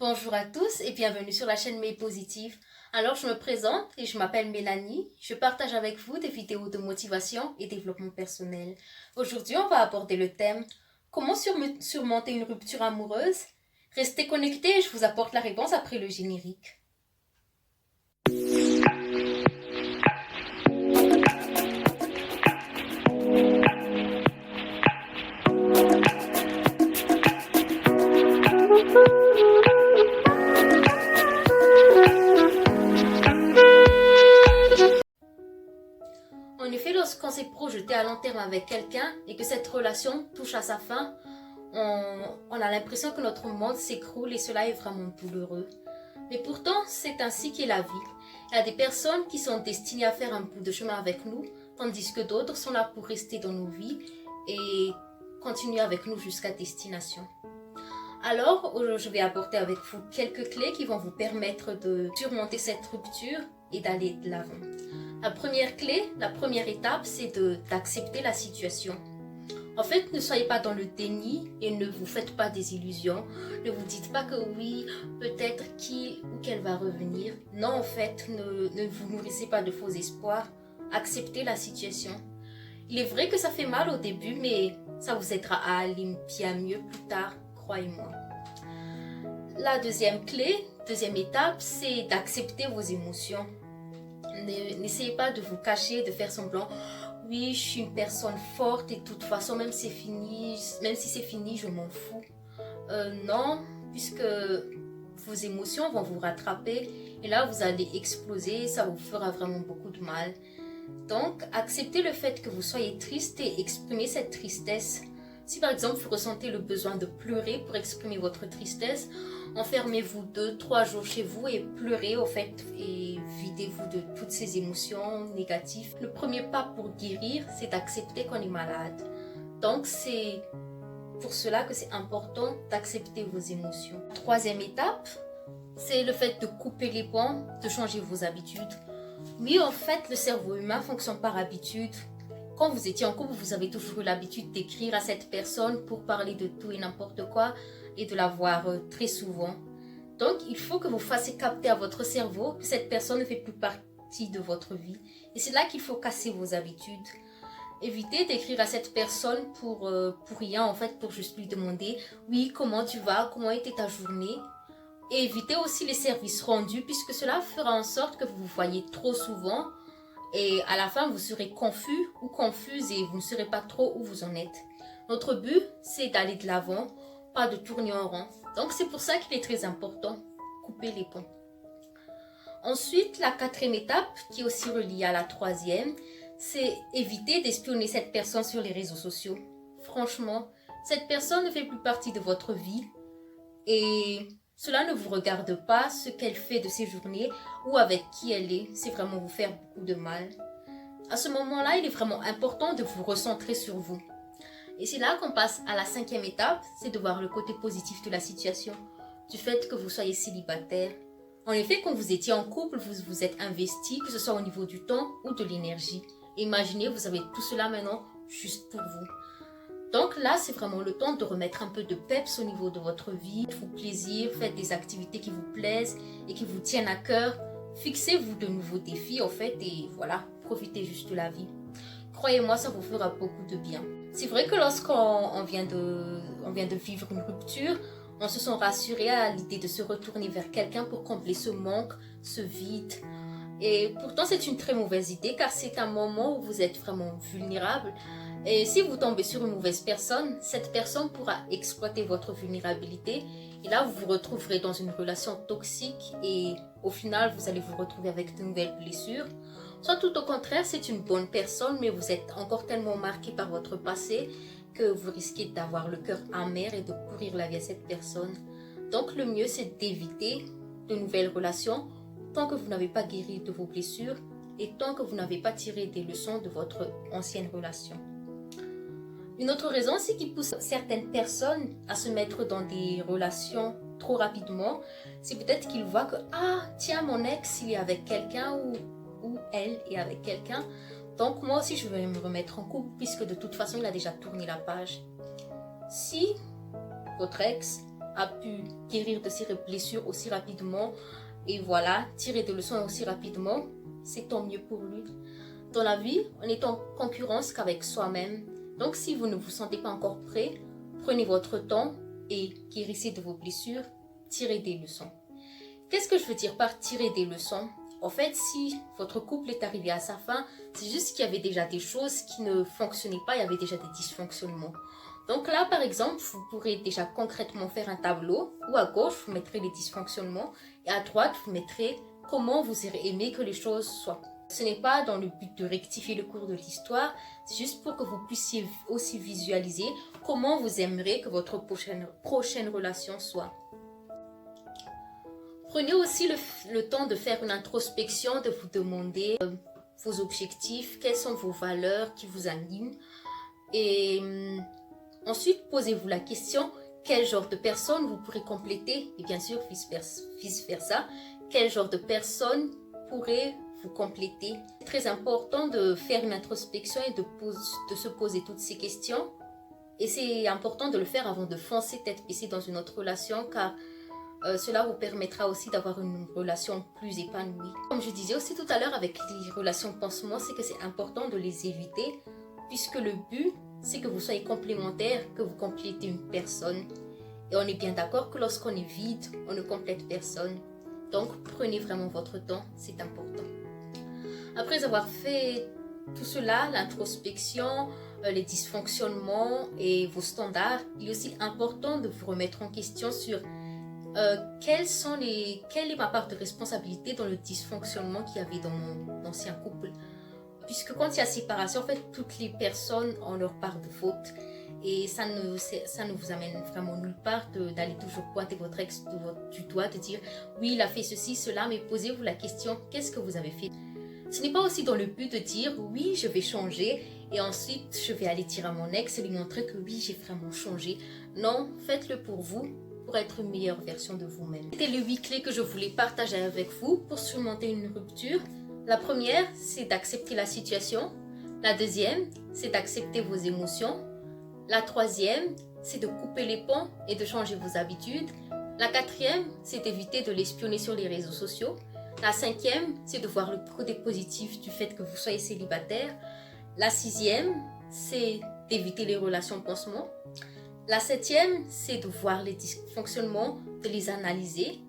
Bonjour à tous et bienvenue sur la chaîne Mes Positive. Alors je me présente et je m'appelle Mélanie. Je partage avec vous des vidéos de motivation et développement personnel. Aujourd'hui on va aborder le thème comment surmonter une rupture amoureuse. Restez connectés et je vous apporte la réponse après le générique. En effet, lorsqu'on s'est projeté à long terme avec quelqu'un et que cette relation touche à sa fin, on a l'impression que notre monde s'écroule et cela est vraiment douloureux. Mais pourtant, c'est ainsi qu'est la vie. Il y a des personnes qui sont destinées à faire un bout de chemin avec nous, tandis que d'autres sont là pour rester dans nos vies et continuer avec nous jusqu'à destination. Alors, je vais aborder avec vous quelques clés qui vont vous permettre de surmonter cette rupture et d'aller de l'avant. La première clé, la première étape, c'est d'accepter la situation. En fait, ne soyez pas dans le déni et ne vous faites pas des illusions. Ne vous dites pas que oui, peut-être qu'il ou qu'elle va revenir. Non, en fait, ne vous nourrissez pas de faux espoirs. Acceptez la situation. Il est vrai que ça fait mal au début, mais ça vous aidera à aller bien mieux plus tard, croyez-moi. La deuxième clé, deuxième étape, c'est d'accepter vos émotions. N'essayez pas de vous cacher, de faire semblant. Oui, je suis une personne forte et de toute façon, même si c'est fini, je m'en fous. Non, puisque vos émotions vont vous rattraper et là, vous allez exploser, ça vous fera vraiment beaucoup de mal. Donc, acceptez le fait que vous soyez triste et exprimez cette tristesse. Si par exemple, vous ressentez le besoin de pleurer pour exprimer votre tristesse, enfermez-vous 2-3 jours chez vous et pleurez au fait et videz-vous de toutes ces émotions négatives. Le premier pas pour guérir, c'est d'accepter qu'on est malade. Donc, c'est pour cela que c'est important d'accepter vos émotions. Troisième étape, c'est le fait de couper les ponts, de changer vos habitudes. Oui, en fait, le cerveau humain fonctionne par habitude. Quand vous étiez en couple, vous avez toujours eu l'habitude d'écrire à cette personne pour parler de tout et n'importe quoi et de la voir très souvent. Donc, il faut que vous fassiez capter à votre cerveau que cette personne ne fait plus partie de votre vie. Et c'est là qu'il faut casser vos habitudes. Évitez d'écrire à cette personne pour rien, en fait, pour juste lui demander « Oui, comment tu vas? Comment était ta journée ?» Et évitez aussi les services rendus puisque cela fera en sorte que vous vous voyez trop souvent et à la fin vous serez confus ou confuse et vous ne saurez pas trop où vous en êtes. Notre but, c'est d'aller de l'avant, pas de tourner en rond. Donc c'est pour ça qu'il est très important, couper les ponts. Ensuite, la quatrième étape, qui est aussi reliée à la troisième, c'est éviter d'espionner cette personne sur les réseaux sociaux. Franchement, cette personne ne fait plus partie de votre vie et cela ne vous regarde pas ce qu'elle fait de ses journées ou avec qui elle est. C'est vraiment vous faire beaucoup de mal. À ce moment-là, il est vraiment important de vous recentrer sur vous. Et c'est là qu'on passe à la cinquième étape, c'est de voir le côté positif de la situation, du fait que vous soyez célibataire. En effet, quand vous étiez en couple, vous vous êtes investi, que ce soit au niveau du temps ou de l'énergie. Imaginez, vous avez tout cela maintenant juste pour vous. Donc là, c'est vraiment le temps de remettre un peu de peps au niveau de votre vie. Faites-vous plaisir, faites des activités qui vous plaisent et qui vous tiennent à cœur. Fixez-vous de nouveaux défis en fait et voilà, profitez juste de la vie. Croyez-moi, ça vous fera beaucoup de bien. C'est vrai que lorsqu'on vient de vivre une rupture, on se sent rassuré à l'idée de se retourner vers quelqu'un pour combler ce manque, ce vide. Et pourtant, c'est une très mauvaise idée car c'est un moment où vous êtes vraiment vulnérable. Et si vous tombez sur une mauvaise personne, cette personne pourra exploiter votre vulnérabilité. Et là, vous vous retrouverez dans une relation toxique et au final, vous allez vous retrouver avec de nouvelles blessures. Soit tout au contraire, c'est une bonne personne, mais vous êtes encore tellement marqué par votre passé que vous risquez d'avoir le cœur amer et de pourrir la vie à cette personne. Donc, le mieux, c'est d'éviter de nouvelles relations tant que vous n'avez pas guéri de vos blessures et tant que vous n'avez pas tiré des leçons de votre ancienne relation. Une autre raison, c'est qui pousse certaines personnes à se mettre dans des relations trop rapidement, c'est peut-être qu'ils voient que « Ah, tiens, mon ex, il est avec quelqu'un ou elle est avec quelqu'un, donc moi aussi je vais me remettre en couple puisque de toute façon il a déjà tourné la page. » Si votre ex a pu guérir de ses blessures aussi rapidement et voilà, tirer des leçons aussi rapidement, c'est tant mieux pour lui. Dans la vie, on est en concurrence qu'avec soi-même. Donc si vous ne vous sentez pas encore prêt, prenez votre temps et guérissez de vos blessures, tirez des leçons. Qu'est-ce que je veux dire par tirer des leçons? En fait, si votre couple est arrivé à sa fin, c'est juste qu'il y avait déjà des choses qui ne fonctionnaient pas, il y avait déjà des dysfonctionnements. Donc là, par exemple, vous pourrez déjà concrètement faire un tableau où à gauche, vous mettrez les dysfonctionnements et à droite, vous mettrez comment vous aurez aimé que les choses soient. Ce n'est pas dans le but de rectifier le cours de l'histoire, c'est juste pour que vous puissiez aussi visualiser comment vous aimeriez que votre prochaine relation soit. Prenez aussi le temps de faire une introspection, de vous demander vos objectifs, quelles sont vos valeurs qui vous animent. Et ensuite, posez-vous la question, quel genre de personne vous pourrez compléter? Et bien sûr, vice-versa, quel genre de personne pourrait vous compléter? C'est très important de faire une introspection et de se poser toutes ces questions. Et c'est important de le faire avant de foncer tête baissée dans une autre relation, car cela vous permettra aussi d'avoir une relation plus épanouie. Comme je disais aussi tout à l'heure avec les relations pansement, c'est que c'est important de les éviter, puisque le but, c'est que vous soyez complémentaires, que vous complétez une personne. Et on est bien d'accord que lorsqu'on est vide, on ne complète personne. Donc prenez vraiment votre temps, c'est important. Après avoir fait tout cela, l'introspection, les dysfonctionnements et vos standards, il est aussi important de vous remettre en question sur quelle est ma part de responsabilité dans le dysfonctionnement qu'il y avait dans mon ancien couple. Puisque quand il y a séparation, en fait, toutes les personnes ont leur part de faute. Et ça ne vous amène vraiment nulle part d'aller toujours pointer votre ex du doigt, de dire oui, il a fait ceci, cela, mais posez-vous la question, qu'est-ce que vous avez fait? Ce n'est pas aussi dans le but de dire oui, je vais changer et ensuite je vais aller dire à mon ex et lui montrer que oui, j'ai vraiment changé. Non, faites-le pour vous, pour être une meilleure version de vous-même. C'était les 8 clés que je voulais partager avec vous pour surmonter une rupture. La première, c'est d'accepter la situation. La deuxième, c'est d'accepter vos émotions. La troisième, c'est de couper les ponts et de changer vos habitudes. La quatrième, c'est d'éviter de l'espionner sur les réseaux sociaux. La cinquième, c'est de voir le côté positif du fait que vous soyez célibataire. La sixième, c'est d'éviter les relations pansement. La septième, c'est de voir les dysfonctionnements, de les analyser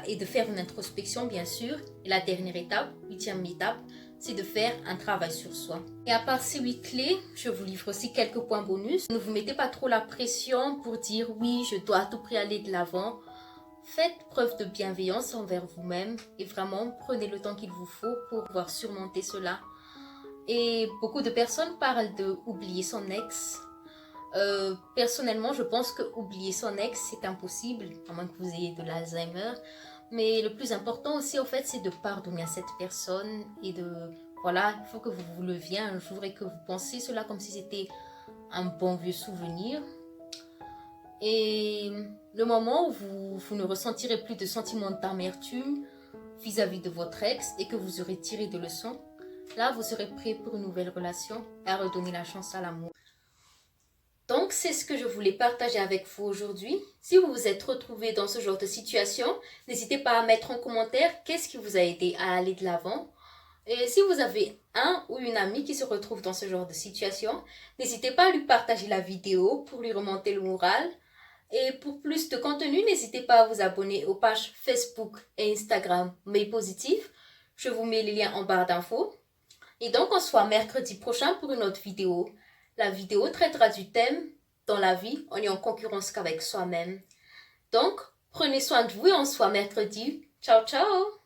et de faire une introspection, bien sûr. Et la dernière étape, 8e étape, c'est de faire un travail sur soi. Et à part ces 8 clés, je vous livre aussi quelques points bonus. Ne vous mettez pas trop la pression pour dire oui, je dois à tout prix aller de l'avant. Faites preuve de bienveillance envers vous-même et vraiment prenez le temps qu'il vous faut pour pouvoir surmonter cela. Et beaucoup de personnes parlent de oublier son ex. Personnellement, je pense que oublier son ex, c'est impossible, à moins que vous ayez de l'Alzheimer. Mais le plus important aussi, en fait, c'est de pardonner à cette personne et voilà, il faut que vous vous leviez un jour et que vous pensiez cela comme si c'était un bon vieux souvenir. Et le moment où vous ne ressentirez plus de sentiments d'amertume vis-à-vis de votre ex et que vous aurez tiré des leçons, là, vous serez prêt pour une nouvelle relation et à redonner la chance à l'amour. Donc, c'est ce que je voulais partager avec vous aujourd'hui. Si vous vous êtes retrouvé dans ce genre de situation, n'hésitez pas à mettre en commentaire qu'est-ce qui vous a aidé à aller de l'avant. Et si vous avez un ou une amie qui se retrouve dans ce genre de situation, n'hésitez pas à lui partager la vidéo pour lui remonter le moral. Et pour plus de contenu, n'hésitez pas à vous abonner aux pages Facebook et Instagram Mais Positif. Je vous mets les liens en barre d'infos. Et donc, on se voit mercredi prochain pour une autre vidéo. La vidéo traitera du thème « Dans la vie, on est en concurrence qu'avec soi-même ». Donc, prenez soin de vous et on se voit mercredi. Ciao, ciao!